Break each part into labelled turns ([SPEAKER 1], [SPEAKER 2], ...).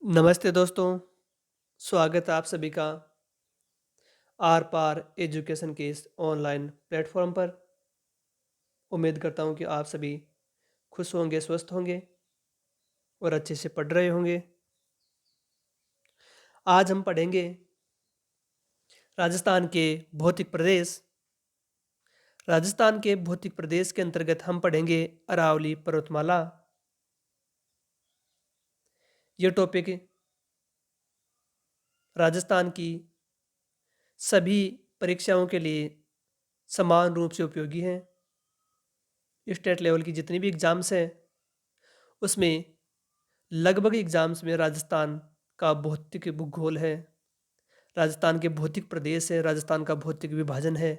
[SPEAKER 1] नमस्ते दोस्तों, स्वागत है आप सभी का आर पार एजुकेशन के इस ऑनलाइन प्लेटफॉर्म पर। उम्मीद करता हूँ कि आप सभी खुश होंगे, स्वस्थ होंगे और अच्छे से पढ़ रहे होंगे। आज हम पढ़ेंगे राजस्थान के भौतिक प्रदेश। राजस्थान के भौतिक प्रदेश के अंतर्गत हम पढ़ेंगे अरावली पर्वतमाला। ये टॉपिक राजस्थान की सभी परीक्षाओं के लिए समान रूप से उपयोगी हैं। स्टेट लेवल की जितनी भी एग्ज़ाम्स हैं उसमें लगभग एग्ज़ाम्स में राजस्थान का भौतिक भूगोल है, राजस्थान के भौतिक प्रदेश है, राजस्थान का भौतिक विभाजन है।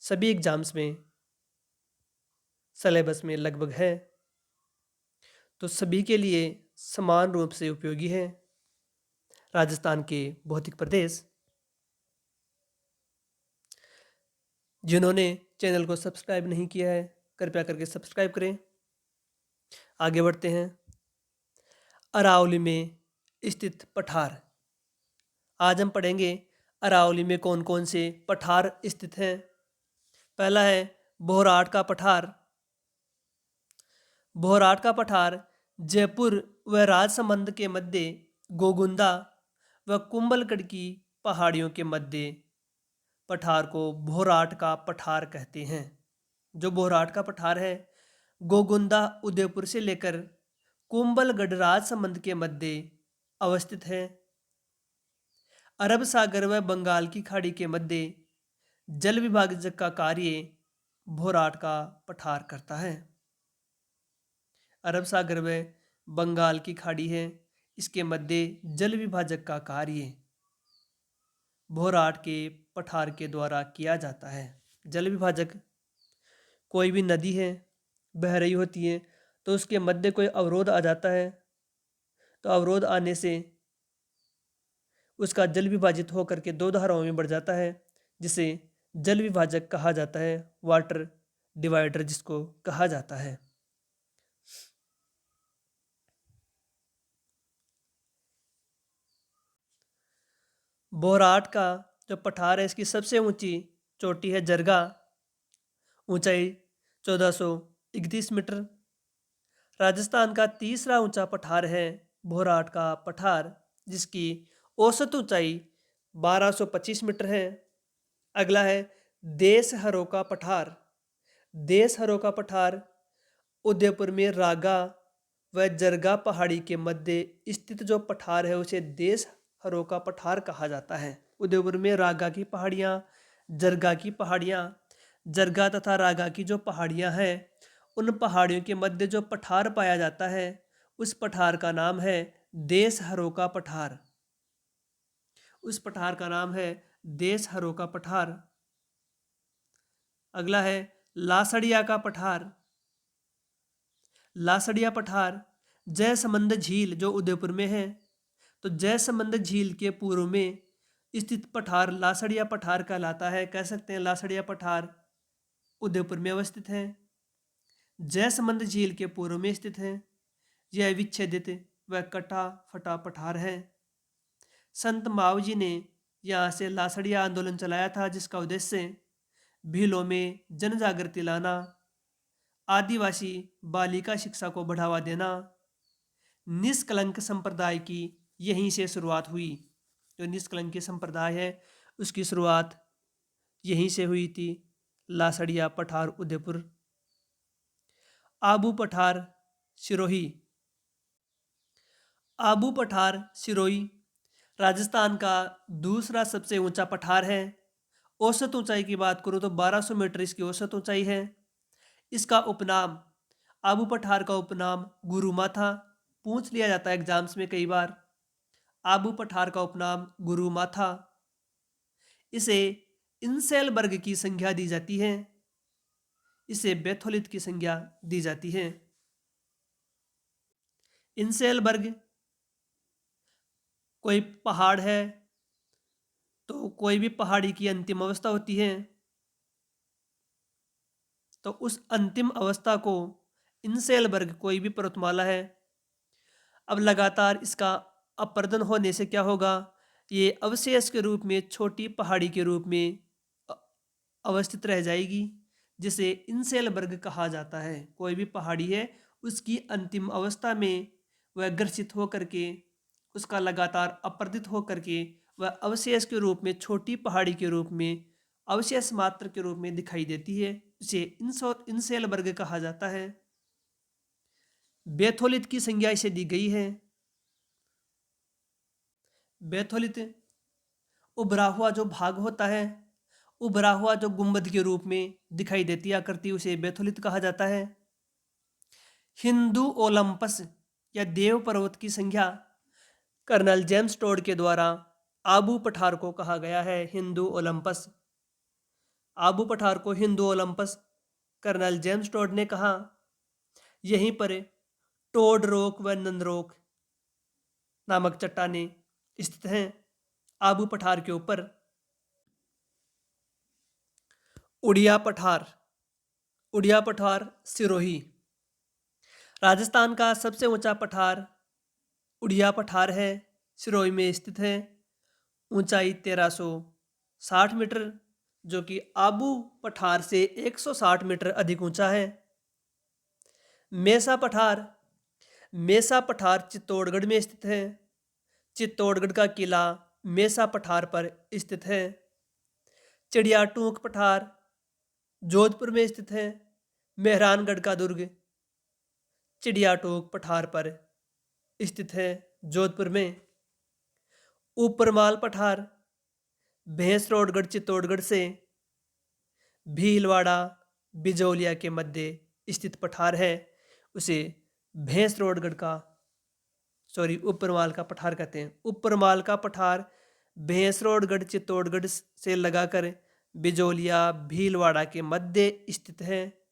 [SPEAKER 1] सभी एग्ज़ाम्स में सिलेबस में लगभग है, तो सभी के लिए समान रूप से उपयोगी है राजस्थान के भौतिक प्रदेश। जिन्होंने चैनल को सब्सक्राइब नहीं किया है, कृपया करके सब्सक्राइब करें। आगे बढ़ते हैं। अरावली में स्थित पठार। आज हम पढ़ेंगे अरावली में कौन कौन से पठार स्थित हैं। पहला है बोहराट का पठार। बोहराट का पठार जयपुर व राजसमंद के मध्य गोगुंदा व कुंभलगढ़ की पहाड़ियों के मध्य पठार को बोहराट का पठार कहते हैं। जो बोहराट का पठार है गोगुंदा उदयपुर से लेकर कुंभलगढ़ राजसमंद के मध्य अवस्थित है। अरब सागर व बंगाल की खाड़ी के मध्य जल विभाजक का कार्य बोहराट का पठार करता है। अरब सागर व बंगाल की खाड़ी है, इसके मध्य जल विभाजक का कार्य बोहराट के पठार के द्वारा किया जाता है। जल विभाजक कोई भी नदी है, बह रही होती है, तो उसके मध्य कोई अवरोध आ जाता है, तो अवरोध आने से उसका जल विभाजित होकर के दो धाराओं में बढ़ जाता है, जिसे जल विभाजक कहा जाता है, वाटर डिवाइडर जिसको कहा जाता है। बोहराट का जो पठार है इसकी सबसे ऊंची चोटी है जरगा, ऊंचाई 1431 मीटर। राजस्थान का तीसरा ऊंचा पठार है बोहराट का पठार, जिसकी औसत ऊंचाई 1225 मीटर है। अगला है देशहरों का पठार। देशहरों का पठार उदयपुर में रागा व जरगा पहाड़ी के मध्य स्थित जो पठार है उसे देशहरों का पठार कहा जाता है। उदयपुर में रागा की पहाड़ियाँ, जरगा की पहाड़ियाँ, जरगा तथा रागा की जो पहाड़ियाँ हैं उन पहाड़ियों के मध्य जो पठार पाया जाता है उस पठार का नाम है देशहरों का पठार। उस पठार का नाम है देशहरों का पठार। अगला है लासड़िया का पठार। लासड़िया पठार जयसमंद झील जो उदयपुर में है, तो जयसमंद झील के पूर्व में स्थित पठार लासड़िया पठार कहलाता है। कह सकते हैं लासड़िया पठार उदयपुर में अवस्थित है, जयसमंद झील के पूर्व में स्थित है। यह विच्छेदित व कटा फटा पठार है। संत मावजी ने यहाँ से लासड़िया आंदोलन चलाया था, जिसका उद्देश्य भीलों में जन जागृति लाना, आदिवासी बालिका शिक्षा को बढ़ावा देना, निष्कलंक संप्रदाय की यहीं से शुरुआत हुई। जो निष्कलंकी संप्रदाय है उसकी शुरुआत यहीं से हुई थी, लासड़िया पठार उदयपुर। आबू पठार सिरोही। आबू पठार सिरोही राजस्थान का दूसरा सबसे ऊंचा पठार है। औसत ऊंचाई की बात करूँ तो 1200 मीटर इसकी औसत ऊंचाई है। इसका उपनाम आबू पठार का उपनाम गुरुमा था। पूछ लिया जाता है एग्जाम्स में कई बार, आबू पठार का उपनाम गुरुमा था। इसे इंसेलबर्ग की संज्ञा दी जाती है, इसे बेथोलित की संज्ञा दी जाती है। इंसेलबर्ग कोई पहाड़ है, तो कोई भी पहाड़ी की अंतिम अवस्था होती है, तो उस अंतिम अवस्था को इंसेलबर्ग कोई भी पर्वतमाला है अब लगातार इसका अपर्दन होने से क्या होगा, ये अवशेष के रूप में छोटी पहाड़ी के रूप में अ- अवस्थित रह जाएगी, जिसे इंसेलबर्ग कहा जाता है। कोई भी पहाड़ी है, उसकी अंतिम अवस्था में वह ग्रसित होकर के, उसका लगातार अपर्दित होकर के वह अवशेष के रूप में, छोटी पहाड़ी के रूप में, अवशेष मात्र के रूप में दिखाई देती है। इसे इंसेलबर्ग कहा जाता है। बैथोलित की संज्ञा इसे दी गई है। बैथोलित उभरा हुआ जो भाग होता है, उभरा हुआ जो गुंबद के रूप में दिखाई देती आकृति, उसे बैथोलित कहा जाता है। हिंदू ओलंपस या देव पर्वत की संज्ञा कर्नल जेम्स टोड के द्वारा आबू पठार को कहा गया है। हिंदू ओलंपस, आबू पठार को Hindu Olympus colonel James Tod ने कहा। यहीं पर टोड रॉक व नंदरॉक नामक चट्टानें स्थित हैं आबू पठार के ऊपर। उड़िया पठार, उड़िया पठार सिरोही, राजस्थान का सबसे ऊंचा पठार उड़िया पठार है, सिरोही में स्थित है। ऊंचाई 1360 मीटर, जो कि आबू पठार से 160 मीटर अधिक ऊंचा है। मेसा पठार, मेसा पठार चित्तौड़गढ़ में स्थित है। चित्तौड़गढ़ का किला मेसा पठार पर स्थित है। चिड़िया टूक पठार जोधपुर में स्थित है। मेहरानगढ़ का दुर्ग चिड़िया टूक पठार पर स्थित है, जोधपुर में। ऊपरमाल पठार भैंसरोडगढ़ चित्तौड़गढ़ से भीलवाड़ा बिजौलिया के मध्य स्थित पठार है। उसे भैंसरोडगढ़ का ऊपरमाल का पठार कहते हैं। ऊपरमाल का पठार भैंसरोडगढ़ चित्तौड़गढ़ से लगाकर बिजौलिया भीलवाड़ा के मध्य स्थित है।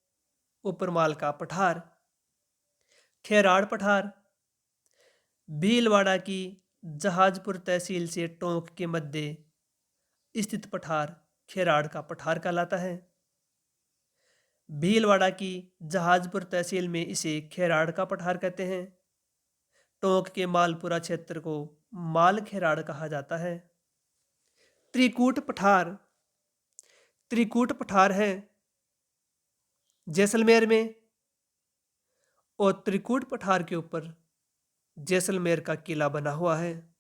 [SPEAKER 1] ऊपरमाल का पठार। खेराड़ पठार भीलवाड़ा की जहाजपुर तहसील से टोंक के मध्य स्थित पठार खेराड़ का पठार कहलाता है। भीलवाड़ा की जहाजपुर तहसील में इसे खेराड़ का पठार कहते हैं। टोंक के मालपुरा क्षेत्र को माल खेराड़ कहा जाता है। त्रिकूट पठार, त्रिकूट पठार है जैसलमेर में, और त्रिकूट पठार के ऊपर जैसलमेर का किला बना हुआ है।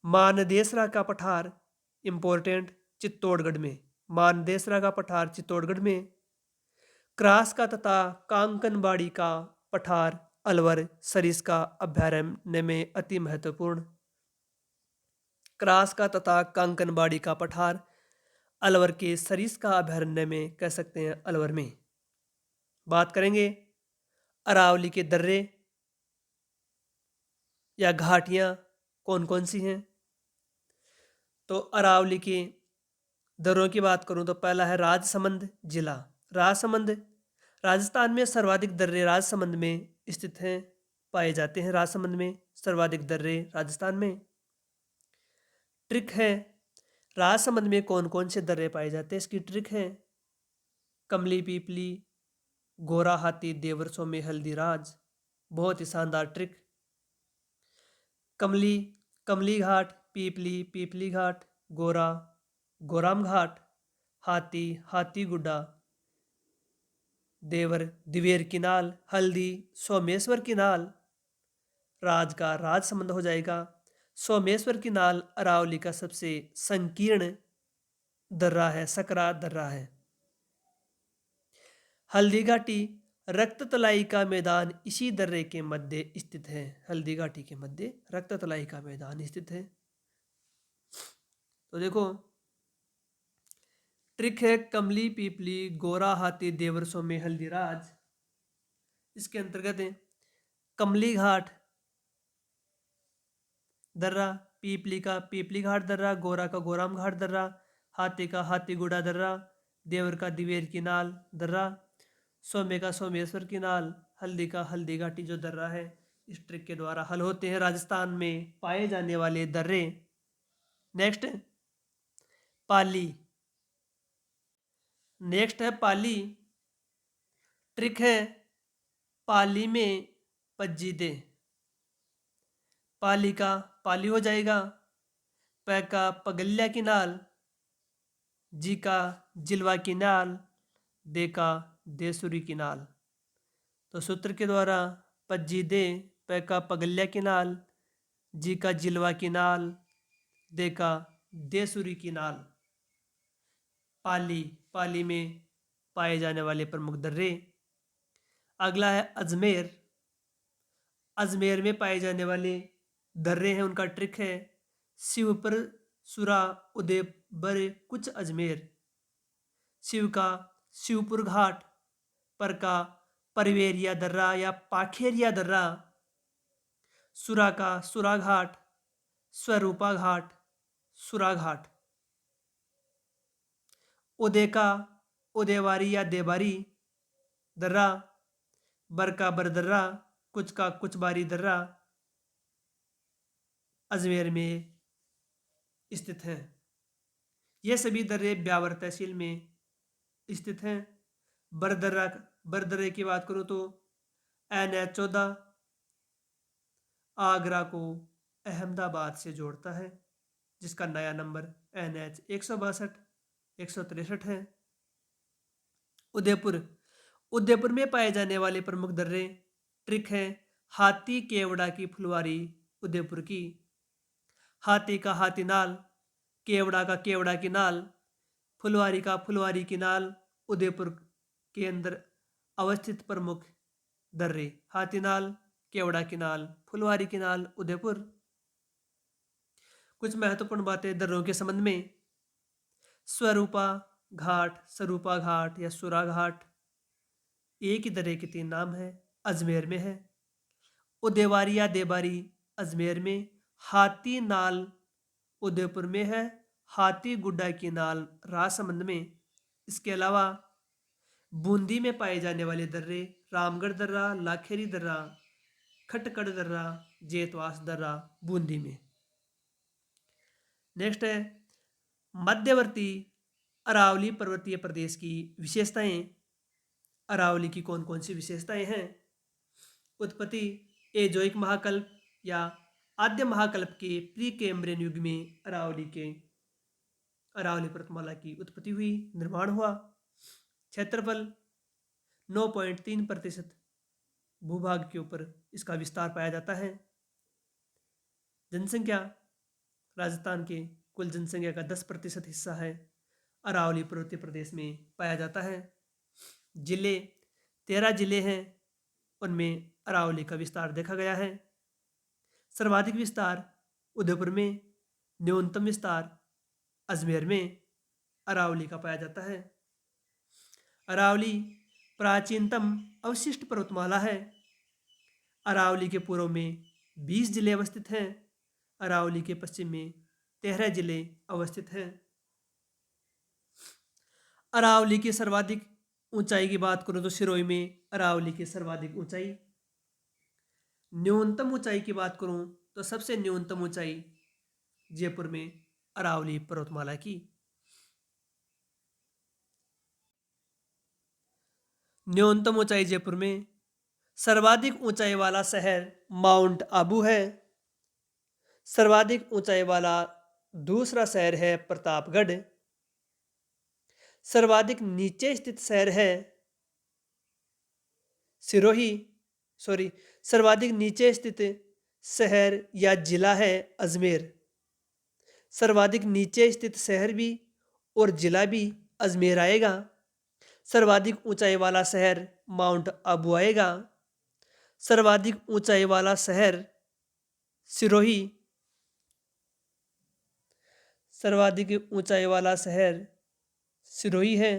[SPEAKER 1] मानदेसरा का पठार इंपॉर्टेंट, चित्तौड़गढ़ में। मानदेसरा का पठार चित्तौड़गढ़ में। क्रास का तथा कांकनबाड़ी का पठार अलवर सरिस्का अभयारण्य में अति महत्वपूर्ण। क्रास का तथा कांकनबाड़ी का पठार अलवर के सरिस्का अभयारण्य में, कह सकते हैं अलवर में। बात करेंगे अरावली के दर्रे या घाटियां कौन कौन सी हैं। तो अरावली के दर्रों की बात करूं तो पहला है राजसमंद जिला। राजसमंद, राजस्थान में सर्वाधिक दर्रे राजसमंद में स्थित हैं, पाए जाते हैं। राजसमंद में सर्वाधिक दर्रे राजस्थान में। ट्रिक है, राजसमंद में कौन कौन से दर्रे पाए जाते हैं, इसकी ट्रिक है। कमली पीपली, गोरा हाथी, देवरसों में हल्दीराज। बहुत ही शानदार ट्रिक। कमली, कमली घाट, पीपली, पीपली घाट, गोरा, गोराम घाट, हाथी, हाथी गुड्डा, देवर, दिवेर किनाल, हल्दी, सोमेश्वर किनाल। राज का राज संबंध हो जाएगा। सोमेश्वर किनाल अरावली का सबसे संकीर्ण दर्रा है, सकरा दर्रा है। हल्दी घाटी, रक्त तलाई का मैदान इसी दर्रे के मध्य स्थित है। हल्दी घाटी के मध्य रक्त तलाई का मैदान स्थित है। तो देखो ट्रिक है, कमली पीपली, गोरा हाथी, देवरसों में हल्दीराज। इसके अंतर्गत है कमली घाट दर्रा, पीपली का पीपली घाट दर्रा, गोरा का गोराम घाट दर्रा, हाथी का हाथीगुड़ा दर्रा, देवर का दिवेर किनाल दर्रा, सोमे का सोमेश्वर किनाल, हल्दी का हल्दी घाटी जो दर्रा है। इस ट्रिक के द्वारा हल होते हैं राजस्थान में पाए जाने वाले दर्रे। नेक्स्ट पाली, नेक्स्ट है पाली। ट्रिक है, पाली में पज्जीदे, पाली का पाली हो जाएगा। प का पगल्या की नाल, जी का जिलवा की नाल, दे का देसुरी की नाल। तो सूत्र के द्वारा पज्जी दे, प का पगल्या की नाल, जी का जिलवा की नाल, दे का देसुरी की नाल। पाली पाली में पाए जाने वाले प्रमुख दर्रे। अगला है अजमेर। अजमेर में पाए जाने वाले दर्रे हैं, उनका ट्रिक है शिव पर सुरा उदय बर कुछ अजमेर। शिव का शिवपुर घाट, पर का परवेरिया दर्रा या पाखेरिया दर्रा, सुरा का सुरा घाट, स्वरूपा घाट, सुरा घाट। उदय का उदयवारी या देवारी दर्रा, बर का बरदर्रा, कुछ का कुचबारी दर्रा अजमेर में स्थित है। ये सभी दर्रे ब्यावर तहसील में स्थित हैं। बरदर्रा बरदर्रे की बात करूँ तो NH 14 आगरा को अहमदाबाद से जोड़ता है, जिसका नया नंबर NH 162 163 है। उदयपुर उदयपुर में पाए जाने वाले प्रमुख दर्रे ट्रिक है हाथी केवड़ा की फुलवारी उदयपुर की। हाथी का हाथी नाल, केवड़ा का केवड़ा की नाल, फुलवारी का फुलवारी की नाल उदयपुर के अंदर अवस्थित प्रमुख दर्रे। हाथी नाल, केवड़ा की नाल, फुलवारी की नाल उदयपुर। कुछ महत्वपूर्ण बातें दर्रों के संबंध में। स्वरूपा घाट, स्वरूपा घाट या सुरा घाट, एक ही दर्रे के 3 नाम हैं, अजमेर में है। उदयवारी या देबारी अजमेर में, हाथी नाल उदयपुर में है, हाथी गुड्डा की नाल राजसमंद में। इसके अलावा बूंदी में पाए जाने वाले दर्रे रामगढ़ दर्रा, लाखेरी दर्रा, खटकड़ दर्रा, जेतवास दर्रा बूंदी में। नेक्स्ट है मध्यवर्ती अरावली पर्वतीय प्रदेश की विशेषताएं। अरावली की कौन कौन सी विशेषताएं हैं? उत्पत्ति एजोइक महाकल्प या आद्य महाकल्प के प्री कैम्ब्रियन युग में अरावली पर्वतमाला की उत्पत्ति हुई, निर्माण हुआ। क्षेत्रफल 9.3% भूभाग के ऊपर इसका विस्तार पाया जाता है। जनसंख्या राजस्थान के कुल जनसंख्या का 10% हिस्सा है अरावली पर्वतीय प्रदेश में पाया जाता है। जिले 13 जिले हैं, उनमें अरावली का विस्तार देखा गया है। सर्वाधिक विस्तार उदयपुर में, न्यूनतम विस्तार अजमेर में अरावली का पाया जाता है। अरावली प्राचीनतम अवशिष्ट पर्वतमाला है। अरावली के पूर्व में 20 जिले अवस्थित हैं। अरावली के पश्चिम में 13 जिले अवस्थित हैं। अरावली की सर्वाधिक ऊंचाई की बात करूं तो सिरोही में अरावली की सर्वाधिक ऊंचाई। न्यूनतम ऊंचाई की बात करूं तो सबसे न्यूनतम ऊंचाई जयपुर में अरावली पर्वतमाला की। न्यूनतम ऊंचाई जयपुर में। सर्वाधिक ऊंचाई वाला शहर माउंट आबू है। सर्वाधिक ऊंचाई वाला दूसरा शहर है प्रतापगढ़। सर्वाधिक नीचे स्थित शहर है सिरोही, सर्वाधिक नीचे स्थित शहर या जिला है अजमेर। सर्वाधिक नीचे स्थित शहर भी और जिला भी अजमेर आएगा। सर्वाधिक ऊंचाई वाला शहर माउंट आबू आएगा। सर्वाधिक ऊंचाई वाला शहर सिरोही। सर्वाधिक ऊंचाई वाला शहर सिरोही है।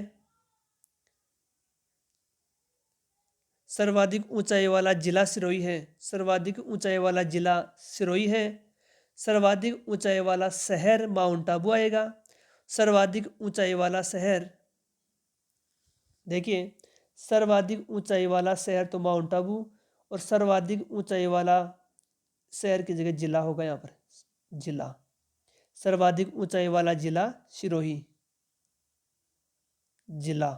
[SPEAKER 1] सर्वाधिक ऊंचाई वाला जिला सिरोही है। सर्वाधिक ऊंचाई वाला जिला सिरोही है। सर्वाधिक ऊंचाई वाला शहर माउंट आबू आएगा। सर्वाधिक ऊंचाई वाला शहर, देखिए सर्वाधिक ऊंचाई वाला शहर तो माउंट आबू, और सर्वाधिक ऊंचाई वाला शहर की जगह जिला होगा यहाँ पर, जिला। सर्वाधिक ऊंचाई वाला जिला सिरोही, जिला।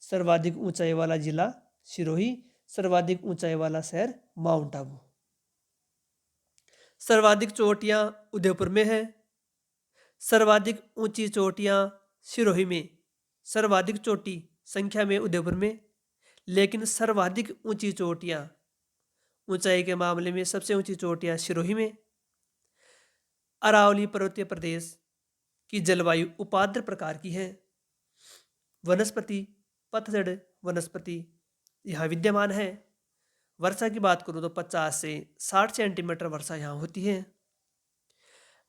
[SPEAKER 1] सर्वाधिक ऊंचाई वाला जिला सिरोही, सर्वाधिक ऊंचाई वाला शहर माउंट आबू। सर्वाधिक चोटियाँ उदयपुर में हैं। सर्वाधिक ऊंची चोटियाँ सिरोही में। सर्वाधिक चोटी संख्या में उदयपुर में, लेकिन सर्वाधिक ऊंची चोटियाँ ऊंचाई के मामले में सबसे ऊंची चोटियाँ सिरोही में। अरावली पर्वतीय प्रदेश की जलवायु उपाद्र प्रकार की है। वनस्पति पतझड़ वनस्पति यहाँ विद्यमान है। वर्षा की बात करूँ तो 50 से 60 सेंटीमीटर वर्षा यहाँ होती है।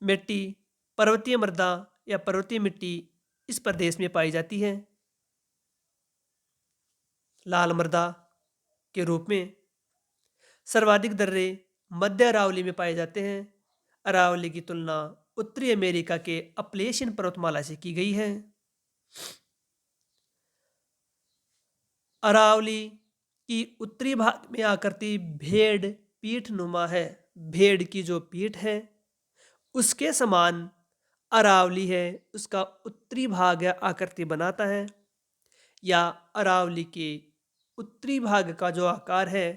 [SPEAKER 1] मिट्टी पर्वतीय मृदा या पर्वतीय मिट्टी इस प्रदेश में पाई जाती है, लाल मृदा के रूप में। सर्वाधिक दर्रे मध्य अरावली में पाए जाते हैं। अरावली की तुलना उत्तरी अमेरिका के अपलेशियन पर्वतमाला से की गई है। अरावली की उत्तरी भाग में आकृति भेड़ पीठ नुमा है। भेड़ की जो पीठ है उसके समान अरावली है, उसका उत्तरी भाग या आकृति बनाता है, या अरावली के उत्तरी भाग का जो आकार है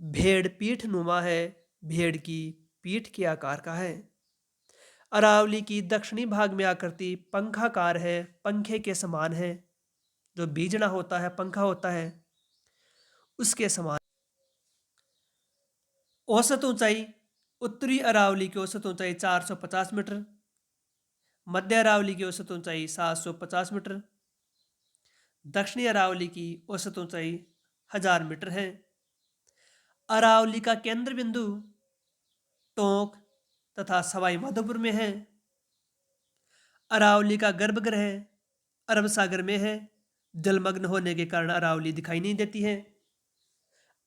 [SPEAKER 1] भेड़ पीठ नुमा है, भेड़ की पीठ के आकार का है। अरावली की दक्षिणी भाग में आकृति पंखाकार है, पंखे के समान है। जो बीजना होता है, पंखा होता है, उसके समान। औसत ऊंचाई उत्तरी अरावली की औसत ऊंचाई 450 मीटर, मध्य अरावली की औसत ऊंचाई 750 मीटर, दक्षिणी अरावली की औसत ऊंचाई 1000 मीटर है। अरावली का केंद्र बिंदु टोंक तथा सवाई माधोपुर में है। अरावली का गर्भगृह अरब सागर में है। जलमग्न होने के कारण अरावली दिखाई नहीं देती है।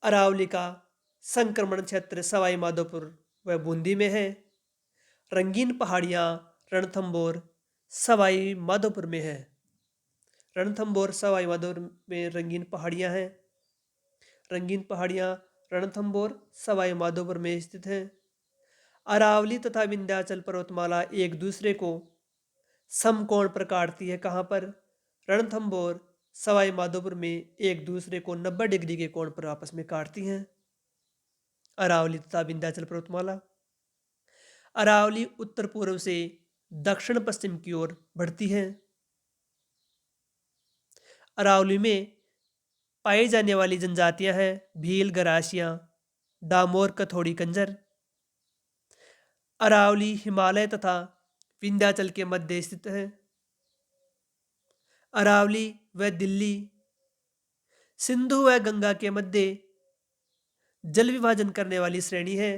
[SPEAKER 1] अरावली का संक्रमण क्षेत्र सवाई माधोपुर व बूंदी में है। रंगीन पहाड़ियाँ रणथंबोर सवाई माधोपुर में है। रणथंबोर सवाई माधोपुर में रंगीन पहाड़ियाँ हैं। रंगीन पहाड़ियाँ रणथंबोर सवाई माधोपुर में स्थित हैं। अरावली तथा विंध्याचल पर्वतमाला एक दूसरे को समकोण पर काटती है। कहाँ पर? रणथंबोर सवाई माधोपुर में एक दूसरे को 90 डिग्री के कोण पर आपस में काटती हैं। अरावली तथा विंध्याचल पर्वतमाला। अरावली उत्तर पूर्व से दक्षिण पश्चिम की ओर बढ़ती है। अरावली में पाई जाने वाली जनजातियां हैं भील, गरासिया, डामोर, कथोड़ी, कंजर। अरावली हिमालय तथा विंध्याचल के मध्य स्थित है। अरावली व दिल्ली सिंधु व गंगा के मध्य जल विभाजन करने वाली श्रेणी है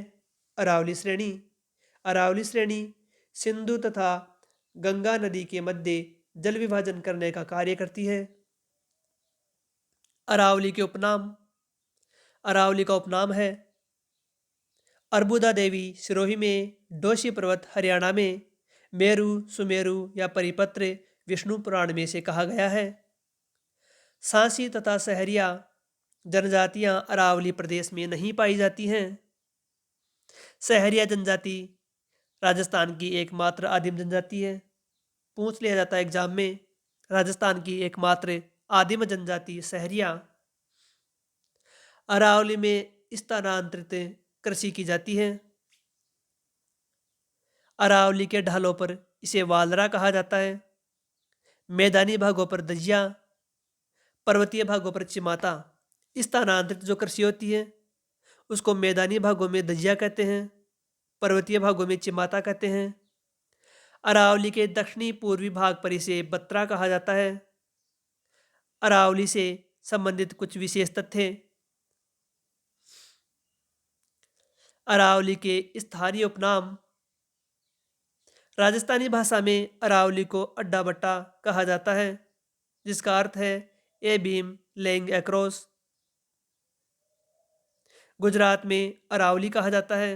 [SPEAKER 1] अरावली श्रेणी। अरावली श्रेणी सिंधु तथा गंगा नदी के मध्य जल विभाजन करने का कार्य करती है। अरावली के उपनाम। अरावली का उपनाम है अर्बुदा देवी सिरोही में, डोशी पर्वत हरियाणा में, मेरू, सुमेरु या परिपत्र विष्णु पुराण में से कहा गया है। सांसी तथा सहरिया जनजातियां अरावली प्रदेश में नहीं पाई जाती हैं। सहरिया जनजाति राजस्थान की एकमात्र आदिम जनजाति है। पूछ लिया जाता है एग्जाम में, राजस्थान की एकमात्र आदिम जनजाति सहरिया। अरावली में स्थानांतरित कृषि की जाती है। अरावली के ढालों पर इसे वालरा कहा जाता है। मैदानी भागों पर दजिया, पर्वतीय भागों पर चिमाता। स्थानांतरित जो कृषि होती है उसको मैदानी भागों में दजिया कहते हैं, पर्वतीय भागों में चिमाता कहते हैं। अरावली के दक्षिणी पूर्वी भाग पर इसे बत्रा कहा जाता है। अरावली से संबंधित कुछ विशेष तथ्य। अरावली के स्थानीय उपनाम। राजस्थानी भाषा में अरावली को अड्डा बट्टा कहा जाता है, जिसका अर्थ है a beam laying across. Gujarat में अरावली कहा जाता है।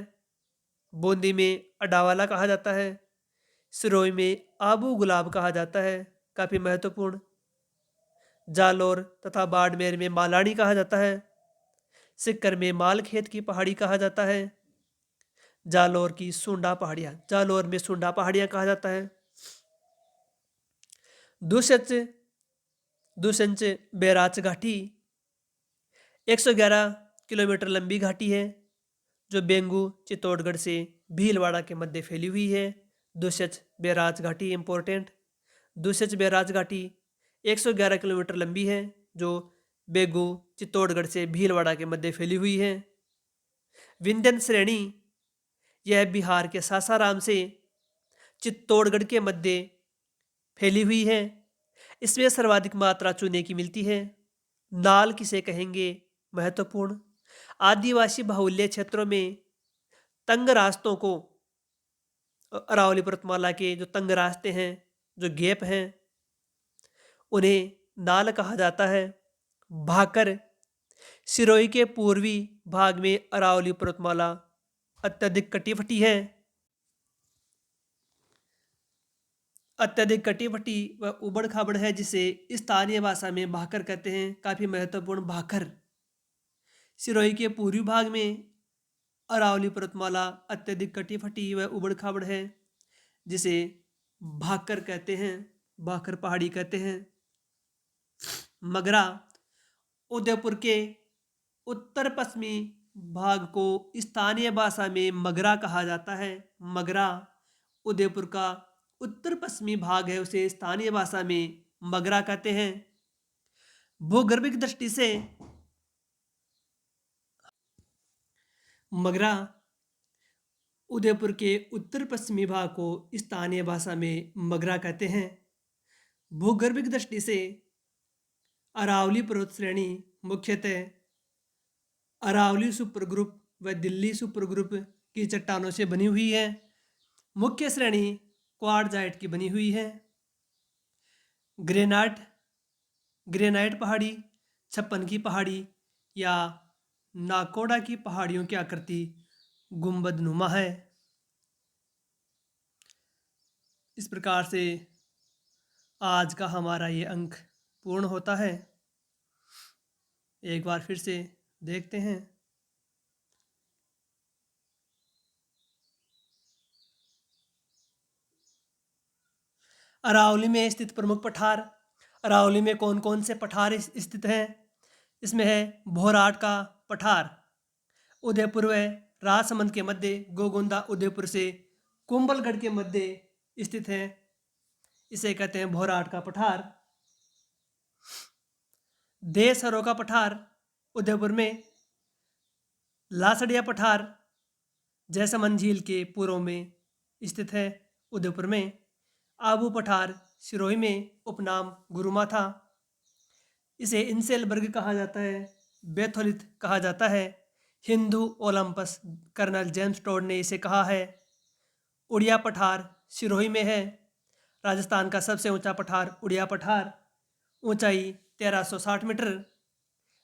[SPEAKER 1] बूंदी में अडावाला कहा जाता है। सिरोही में आबू गुलाब कहा जाता है, काफ़ी महत्वपूर्ण। जालोर तथा बाड़मेर में मालानी कहा जाता है। सिक्कर में माल खेत की पहाड़ी कहा जाता है। जालोर की सुंडा पहाड़ियाँ, जालोर में सुंडा पहाड़ियाँ कहा जाता है। दुसच दुसंच बैराच घाटी 111 किलोमीटर लंबी घाटी है जो बेंगू चित्तौड़गढ़ से भीलवाड़ा के मध्य फैली हुई है। दुस्सच बैराज घाटी इम्पोर्टेंट। दुस्सच बैराज घाटी 111 किलोमीटर लंबी है, जो बेगू चित्तौड़गढ़ से भीलवाड़ा के मध्य फैली हुई है। विंध्यन श्रेणी, यह बिहार के सासाराम से चित्तौड़गढ़ के मध्य फैली हुई है। इसमें सर्वाधिक मात्रा चूने की मिलती है। नाल किसे कहेंगे? महत्वपूर्ण। आदिवासी बाहुल्य क्षेत्रों में तंग रास्तों को, अरावली पर्वतमाला के जो तंग रास्ते हैं, जो गैप हैं, उन्हें नाल कहा जाता है। भाकर, सिरोही के पूर्वी भाग में अरावली पर्वतमाला अत्यधिक कटी फटी है। अत्यधिक कटी फटी व उबड़ खाबड़ है, जिसे स्थानीय भाषा में भाकर कहते हैं। काफी महत्वपूर्ण भाकर। सिरोही के पूर्वी भाग में अरावली पर्वतमाला अत्यधिक कटी फटी व उबड़ खाबड़ है, जिसे भाकर कहते हैं, भाकर पहाड़ी कहते हैं। मगरा, उदयपुर के उत्तर पश्चिमी भाग को स्थानीय भाषा में मगरा कहा जाता है। मगरा उदयपुर का उत्तर पश्चिमी भाग है, उसे स्थानीय भाषा में मगरा कहते हैं। भूगर्भिक दृष्टि से मगरा उदयपुर के उत्तर पश्चिमी भाग को स्थानीय भाषा में मगरा कहते हैं। भूगर्भिक दृष्टि से अरावली पर्वत श्रेणी मुख्यतः अरावली सुपर ग्रुप व दिल्ली सुपर ग्रुप की चट्टानों से बनी हुई है। मुख्य श्रेणी क्वार्टजाइट की बनी हुई है। ग्रेनाइट पहाड़ी, छप्पन की पहाड़ी या नाकोडा की पहाड़ियों की आकृति गुंबद नुमा है। इस प्रकार से आज का हमारा ये अंक पूर्ण होता है। एक बार फिर से देखते हैं। अरावली में स्थित प्रमुख पठार। अरावली में कौन कौन से पठार स्थित हैं? इसमें है भोराट का पठार, उदयपुर व राजसमंद के मध्य, गोगोंदा उदयपुर से कुंभलगढ़ के मध्य स्थित है, इसे कहते हैं भोराट का पठार। देसहरों का पठार उदयपुर में। लासड़िया पठार जयसमंद झील के पूर्व में स्थित है, उदयपुर में। आबू पठार सिरोही में, उपनाम गुरुमा था। इसे इंसेलबर्ग कहा जाता है, बेथोलित कहा जाता है। Hindu Olympus colonel James Tod ने इसे कहा है। उड़िया पठार सिरोही में है। राजस्थान का सबसे ऊंचा पठार उड़िया पठार, ऊंचाई 1360 मीटर।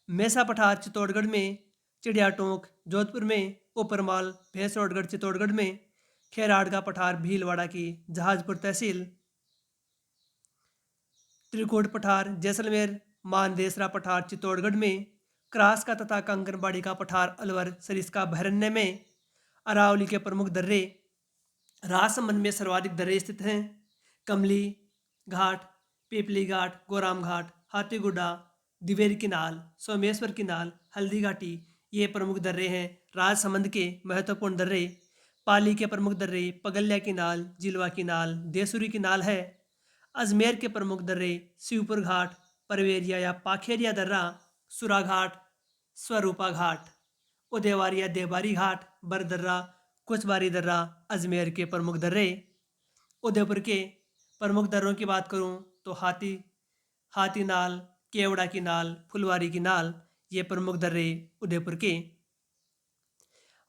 [SPEAKER 1] मेसा पठार चित्तौड़गढ़ में। चिड़िया टोंक जोधपुर में। ऊपरमाल भैंसरोडगढ़ चित्तौड़गढ़ में। खेराड़ का पठार भीलवाड़ा की जहाजपुर तहसील। त्रिकुट पठार जैसलमेर। मानदेसरा पठार चित्तौड़गढ़ में। क्रास का तथा कंकरबाड़ी का पठार अलवर सरिस्का अभयारण्य में। अरावली के प्रमुख दर्रे। राजसमंद में सर्वाधिक दर्रे स्थित हैं। कमली घाट, पीपली घाट, गोराम घाट, हाथीगुड्डा, दिवेर किनाल, सोमेश्वर किनाल, हल्दी घाटी, ये प्रमुख दर्रे हैं। राजसमंद के महत्वपूर्ण दर्रे। पाली के प्रमुख दर्रे पगल्या किनाल, जिलवा किनाल, देसुरी किनाल है। अजमेर के प्रमुख दर्रे शिवपुर घाट, परवेरिया या पाखेरिया दर्रा, सुरा घाट, स्वरूपा घाट, उदयवारी या देवबारी घाट, बरदर्रा, कुचबारी दर्रा अजमेर के प्रमुख दर्रे। उदयपुर के प्रमुख दर्रों की बात करूं तो हाथी नाल, केवड़ा की नाल, फुलवारी की नाल, ये प्रमुख दर्रे उदयपुर के।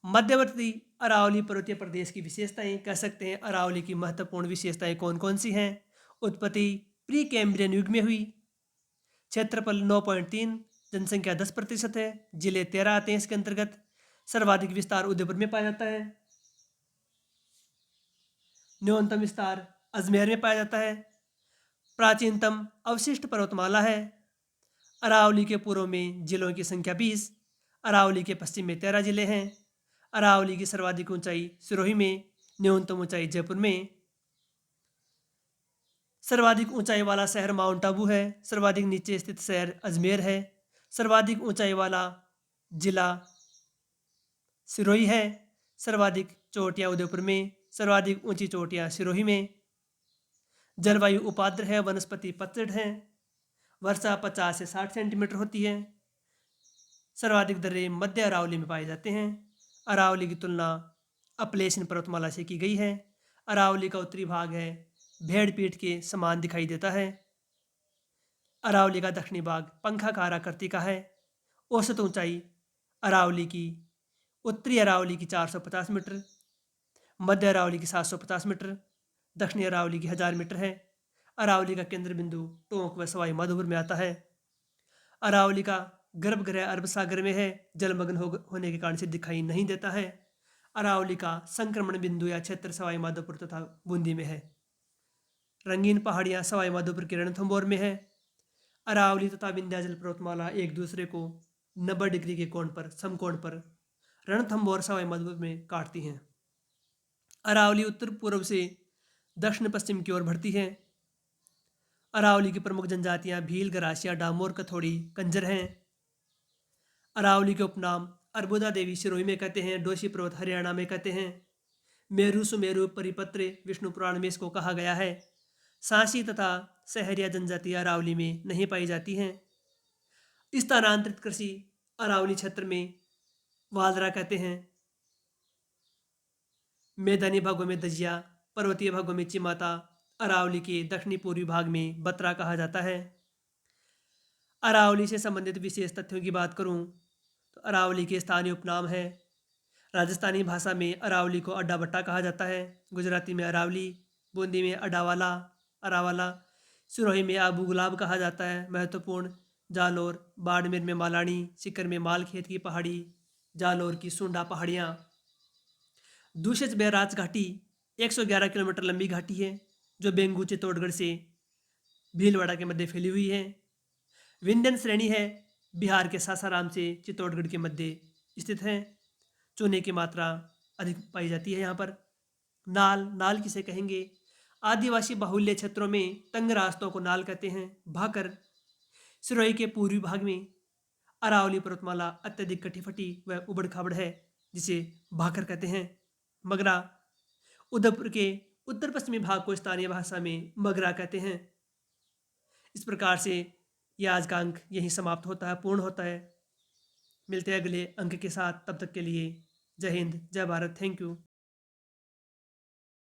[SPEAKER 1] मध्यवर्ती अरावली पर्वतीय प्रदेश की विशेषताएं कह सकते हैं। अरावली की महत्वपूर्ण विशेषताएं कौन कौन सी हैं? उत्पत्ति प्री कैम्ब्रियन युग में हुई। क्षेत्रफल 9.3, जनसंख्या 10% है। जिले 13 आते हैं इसके अंतर्गत। सर्वाधिक विस्तार उदयपुर में पाया जाता है। न्यूनतम विस्तार अजमेर में पाया जाता है। प्राचीनतम अवशिष्ट पर्वतमाला है। अरावली के पूर्व में जिलों की संख्या 20। अरावली के पश्चिम में 13 जिले हैं। अरावली की सर्वाधिक ऊंचाई सिरोही में, न्यूनतम ऊंचाई जयपुर में। सर्वाधिक ऊंचाई वाला शहर माउंट आबू है। सर्वाधिक नीचे स्थित शहर अजमेर है। सर्वाधिक ऊंचाई वाला जिला सिरोही है। सर्वाधिक चोटियाँ उदयपुर में, सर्वाधिक ऊंची चोटियाँ सिरोही में। जलवायु उपाद्र है, वनस्पति पतझड़ है। वर्षा 50 से 60 सेंटीमीटर होती है। सर्वाधिक दर्रे मध्य अरावली में पाए जाते हैं। अरावली की तुलना अपलेशन पर्वतमाला से की गई है। अरावली का उत्तरी भाग है भेड़पीठ के समान दिखाई देता है। अरावली का दक्षिणी भाग पंखाकार आकृति का है। औसत ऊंचाई अरावली की उत्तरी अरावली की 450 मीटर, मध्य अरावली की 750 मीटर, दक्षिणी अरावली की 1000 मीटर है। अरावली का केंद्र बिंदु टोंक व सवाई माधोपुर में आता है। अरावली का गर्भगृह अरब सागर में है, जलमग्न होने के कारण से दिखाई नहीं देता है। अरावली का संक्रमण बिंदु या क्षेत्र सवाई माधोपुर तथा बूंदी में है। रंगीन पहाड़ियाँ सवाई माधोपुर के रणथंभौर में है। अरावली तथा विंध्याचल पर्वतमाला एक दूसरे को 90 डिग्री के कोण पर समकोण पर रणथंभौर सवाई माधोपुर में काटती हैं। अरावली उत्तर पूर्व से दक्षिण पश्चिम की ओर बढ़ती है। अरावली की प्रमुख जनजातियां भील, गरासिया, डामोर, कथोड़ी, कंजर हैं। अरावली के उपनाम अर्बुदा देवी सिरोही में कहते हैं, डोशी पर्वत हरियाणा में कहते हैं। मेरू सुमेरु परिपत्र विष्णु पुराण में इसको कहा गया है। सांसी तथा सहरिया जनजाति अरावली में नहीं पाई जाती हैं। स्थानांतरित कृषि अरावली क्षेत्र में वालरा कहते हैं। मैदानी भागों में दजिया, पर्वतीय भागों में चिमाता, अरावली के दक्षिणी पूर्वी भाग में बत्रा कहा जाता है। अरावली से संबंधित विशेष तथ्यों की बात करूं तो अरावली के स्थानीय उपनाम है। राजस्थानी भाषा में अरावली को अड्डा बट्टा कहा जाता है। गुजराती में अरावली, बूंदी में अडावाला, अरावाला, सिरोही में आबू गुलाब कहा जाता है। महत्वपूर्ण जालोर, बाड़मेर में मालानी, सीकर में मालखेत की पहाड़ी, जालोर की सुंडा पहाड़ियाँ। दूषित बैराज घाटी 111 किलोमीटर लंबी घाटी है जो बेंगू चित्तौड़गढ़ से भीलवाड़ा के मध्य फैली हुई है। विंध्यन श्रेणी है, बिहार के सासाराम से चित्तौड़गढ़ के मध्य स्थित है। चूने की मात्रा अधिक पाई जाती है यहाँ पर। नाल, नाल किसे कहेंगे? आदिवासी बाहुल्य क्षेत्रों में तंग रास्तों को नाल कहते हैं। भाकर सिरोही के पूर्वी भाग में अरावली पर्वतमाला अत्यधिक कटी-फटी व उबड़ खाबड़ है जिसे भाकर कहते हैं। मगरा उदयपुर के उत्तर पश्चिमी भाग को स्थानीय भाषा में मगरा कहते हैं। इस प्रकार से यह आज का अंक यहीं समाप्त होता है, पूर्ण होता है। मिलते हैं अगले अंक के साथ, तब तक के लिए जय हिंद, जय भारत, थैंक यू।